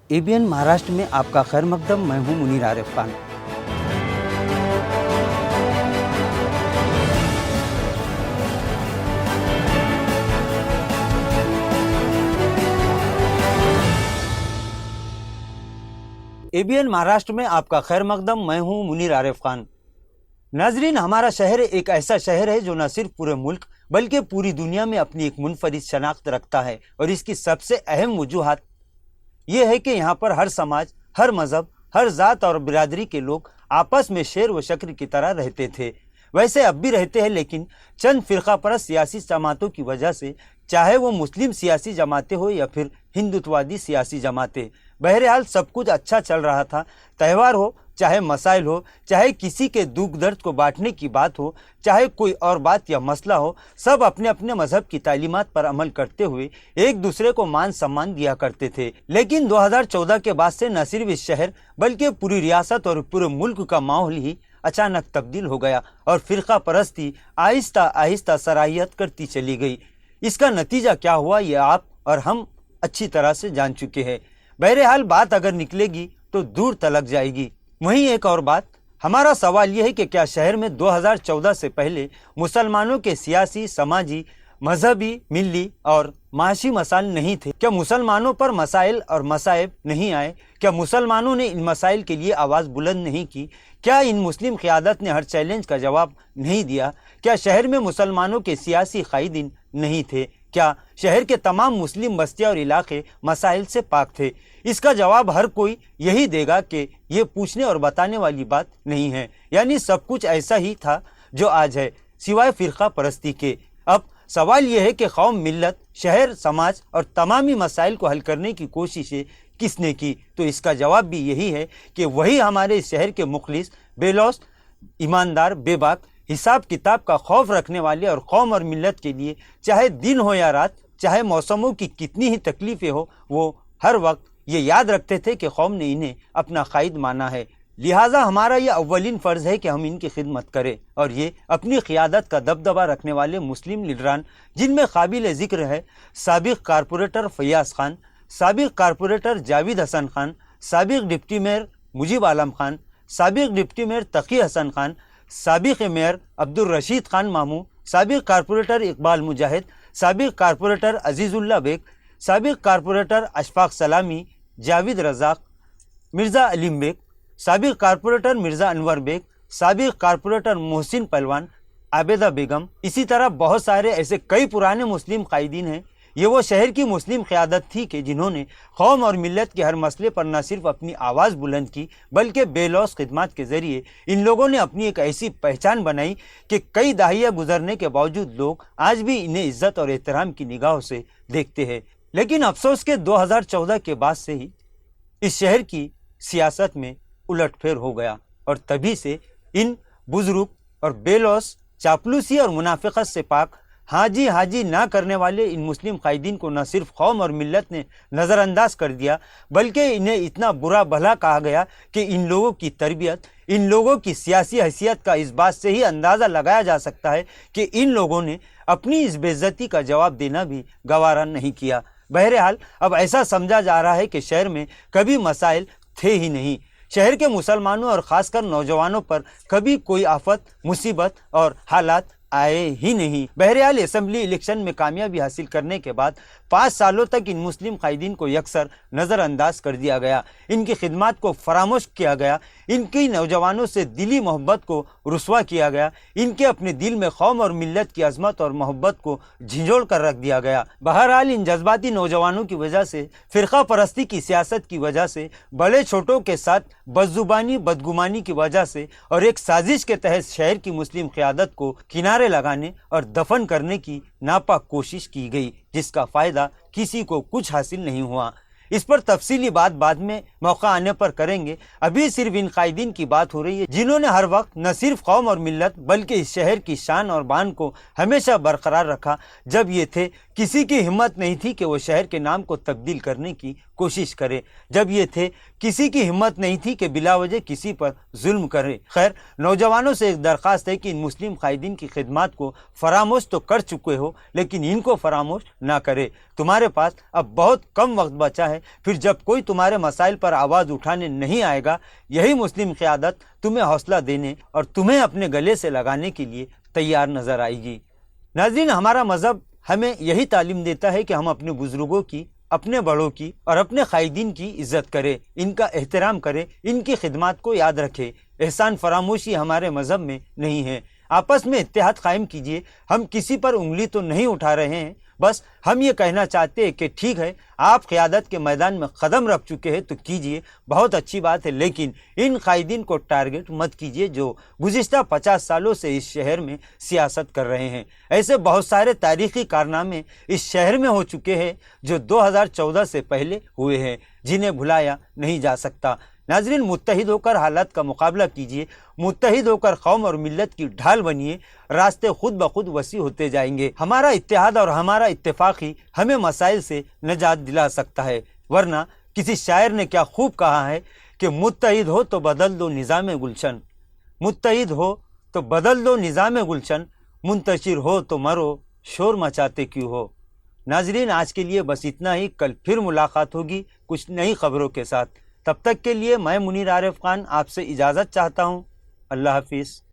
ABN Maharashtra में आपका खैर मकदम। मैं हूं मुनीर आरिफ खान। एबीएन महाराष्ट्र में आपका खैर मकदम। मैं हूं मुनीर आरिफ खान। नाजरीन, हमारा शहर एक ऐसा शहर है जो न सिर्फ पूरे मुल्क बल्कि पूरी दुनिया में अपनी एक मुनफरिद शनाख्त रखता है, और इसकी सबसे अहम वजूहात ये है कि यहाँ पर हर समाज, हर मज़हब, हर ज़ात और बिरादरी के लोग आपस में शेर व शक्र की तरह रहते थे। वैसे अब भी रहते हैं, लेकिन चंद फ़िरका परस्त सियासी जमातों की वजह से, चाहे वो मुस्लिम सियासी जमातें हो या फिर हिंदुत्ववादी सियासी जमातें, बहरहाल सब कुछ अच्छा चल रहा था। त्यौहार हो, चाहे मसाइल हो, चाहे किसी के दुख दर्द को बांटने की बात हो, चाहे कोई और बात या मसला हो, सब अपने अपने मजहब की तालीमात पर अमल करते हुए एक दूसरे को मान सम्मान दिया करते थे। लेकिन 2014 के बाद से न सिर्फ इस शहर बल्कि पूरी रियासत और पूरे मुल्क का माहौल ही अचानक तब्दील हो गया और फ़िरका परस्ती आहिस्ता आहिस्ता सराहियत करती चली गई। इसका नतीजा क्या हुआ ये आप और हम अच्छी तरह से जान चुके हैं। बहरहाल बात अगर निकलेगी तो दूर तलक जाएगी। वहीं एक और बात, हमारा सवाल यह है कि क्या शहर में 2014 से पहले मुसलमानों के सियासी, समाजी, मजहबी, मिली और माशी मसाइल नहीं थे? क्या मुसलमानों पर मसाइल और मसाइब नहीं आए? क्या मुसलमानों ने इन मसाइल के लिए आवाज़ बुलंद नहीं की? क्या इन मुस्लिम क़यादत ने हर चैलेंज का जवाब नहीं दिया? क्या शहर में मुसलमानों के सियासी कायदीन नहीं थे? क्या शहर के तमाम मुस्लिम बस्तियाँ और इलाके मसाइल से पाक थे? इसका जवाब हर कोई यही देगा कि ये पूछने और बताने वाली बात नहीं है। यानी सब कुछ ऐसा ही था जो आज है, सिवाय फ़िरका परस्ती के। अब सवाल यह है कि कौम, मिल्लत, शहर, समाज और तमामी मसाइल को हल करने की कोशिशें किसने की? तो इसका जवाब भी यही है कि वही हमारे शहर के मुखलिस, बेलौस, ईमानदार, बेबाक, हिसाब किताब का खौफ रखने वाले और कौम और मिल्लत के लिए चाहे दिन हो या रात, चाहे मौसमों की कितनी ही तकलीफ़ें हो, वो हर वक्त ये याद रखते थे कि कौम ने इन्हें अपना कायद माना है। लिहाजा हमारा ये अव्वलीन फ़र्ज़ है कि हम इनकी खिदमत करें। और ये अपनी क़ियादत का दबदबा रखने वाले मुस्लिम लीडरान, जिनमें काबिल ज़िक्र है साबिक़ कारपोरेटर फैयाज़ खान, साबिक़ कारपोरेटर जावेद हसन खान, साबिक़ डिप्टी मेयर मुजीब आलम खान, साबिक़ डिप्टी मेयर तकी हसन खान, साबिक़ मेयर अब्दुल रशीद खान मामू, साबिक़ कारपोरेटर इकबाल मुजाहिद, साबिक़ कारपोरेटर अजीज़ुल्लाह बेग, साबिक़ कारपोरेटर अशफाक सलामी, जावेद रज़ाक, मिर्ज़ा अलीम बेग, साबिक़ कारपोरेटर मिर्ज़ा अनवर बेग, साबिक़ कारपोरेटर मोहसिन पहलवान, आबेदा बेगम। इसी तरह बहुत सारे ऐसे कई पुराने मुस्लिम कायदीन हैं। ये वो शहर की मुस्लिम क़यादत थी कि जिन्होंने कौम और मिल्लत के हर मसले पर न सिर्फ अपनी आवाज़ बुलंद की, बल्कि बेलौस खिदमत के ज़रिए इन लोगों ने अपनी एक ऐसी पहचान बनाई कि कई दहाइयाँ गुजरने के बावजूद लोग आज भी इन्हें इज़्ज़त और एहतराम की निगाहों से देखते हैं। लेकिन अफसोस के 2014 के बाद से ही इस शहर की सियासत में उलटफेर हो गया, और तभी से इन बुजुर्ग और बेलौस, चापलूसी और मुनाफिकत से पाक, हाजी हाजी ना करने वाले इन मुस्लिम कायदीन को न सिर्फ कौम और मिल्लत ने नज़रअंदाज कर दिया, बल्कि इन्हें इतना बुरा भला कहा गया कि इन लोगों की तरबियत, इन लोगों की सियासी हैसियत का इस बात से ही अंदाज़ा लगाया जा सकता है कि इन लोगों ने अपनी इस बेइज्जती का जवाब देना भी गवारा नहीं किया। बहरहाल अब ऐसा समझा जा रहा है कि शहर में कभी मसाइल थे ही नहीं। शहर के मुसलमानों और ख़ासकर नौजवानों पर कभी कोई आफत, मुसीबत और हालात आए ही नहीं। बहरहाल असेंबली इलेक्शन में कामयाबी हासिल करने के बाद 5 सालों तक इन मुस्लिम कायदीन को यकसर नज़रअंदाज कर दिया गया, इनकी खिदमत को फरामोश किया गया, इनकी नौजवानों से दिली मोहब्बत को रुसवा किया गया, इनके अपने दिल में कौम और मिल्लत की अजमत और मोहब्बत को झिंझोड़ कर रख दिया गया। बहरहाल इन जज्बाती नौजवानों की वजह से, फ़िरका परस्ती की सियासत की वजह से, बड़े छोटों के साथ बदजुबानी बदगुमानी की वजह से और एक साजिश के तहत शहर की मुस्लिम क़यादत को किनारे लगाने और दफन करने की नापाक कोशिश की गई, जिसका फ़ायदा किसी को कुछ हासिल नहीं हुआ। इस पर तफसीली बात बाद में موقع آنے پر کریں گے۔ ابھی صرف ان قائدین کی بات ہو رہی ہے جنہوں نے ہر وقت نہ صرف قوم اور ملت بلکہ اس شہر کی شان اور بان کو ہمیشہ برقرار رکھا۔ جب یہ تھے کسی کی ہمت نہیں تھی کہ وہ شہر کے نام کو تبدیل کرنے کی کوشش کرے، جب یہ تھے کسی کی ہمت نہیں تھی کہ بلا وجہ کسی پر ظلم کرے۔ خیر، نوجوانوں سے ایک درخواست ہے کہ ان مسلم قائدین کی خدمات کو فراموش تو کر چکے ہو لیکن ان کو فراموش نہ کرے۔ تمہارے پاس اب بہت کم وقت بچا ہے، پھر جب کوئی تمہارے مسائل پر آواز اٹھانے نہیں آئے گا، یہی مسلم قیادت تمہیں حوصلہ دینے اور تمہیں اپنے گلے سے لگانے کے لیے تیار نظر آئے گی۔ ناظرین، ہمارا مذہب ہمیں یہی تعلیم دیتا ہے کہ ہم اپنے بزرگوں کی، اپنے بڑوں کی اور اپنے قائدین کی عزت کریں، ان کا احترام کریں، ان کی خدمات کو یاد رکھیں۔ احسان فراموشی ہمارے مذہب میں نہیں ہے۔ آپس میں اتحاد قائم کیجیے۔ ہم کسی پر انگلی تو نہیں اٹھا رہے ہیں، بس ہم یہ کہنا چاہتے ہیں کہ ٹھیک ہے، آپ قیادت کے میدان میں قدم رکھ چکے ہیں تو کیجیے، بہت اچھی بات ہے، لیکن ان قائدین کو ٹارگٹ مت کیجیے جو گزشتہ 50 سالوں سے اس شہر میں سیاست کر رہے ہیں۔ ایسے بہت سارے تاریخی کارنامے اس شہر میں ہو چکے ہیں جو 2014 سے پہلے ہوئے ہیں، جنہیں بھلایا نہیں جا سکتا۔ ناظرین، متحد ہو کر حالات کا مقابلہ کیجیے، متحد ہو کر قوم اور ملت کی ڈھال بنیے، راستے خود بخود وسیع ہوتے جائیں گے۔ ہمارا اتحاد اور ہمارا اتفاق ہی ہمیں مسائل سے نجات دلا سکتا ہے، ورنہ کسی شاعر نے کیا خوب کہا ہے کہ متحد ہو تو بدل دو نظام گلشن، متحد ہو تو بدل دو نظام گلشن، منتشر ہو تو مرو، شور مچاتے کیوں ہو۔ ناظرین، آج کے لیے بس اتنا ہی، کل پھر ملاقات ہوگی کچھ نئی خبروں کے ساتھ۔ تب تک کے لیے میں منیر عارف خان آپ سے اجازت چاہتا ہوں۔ اللہ حافظ۔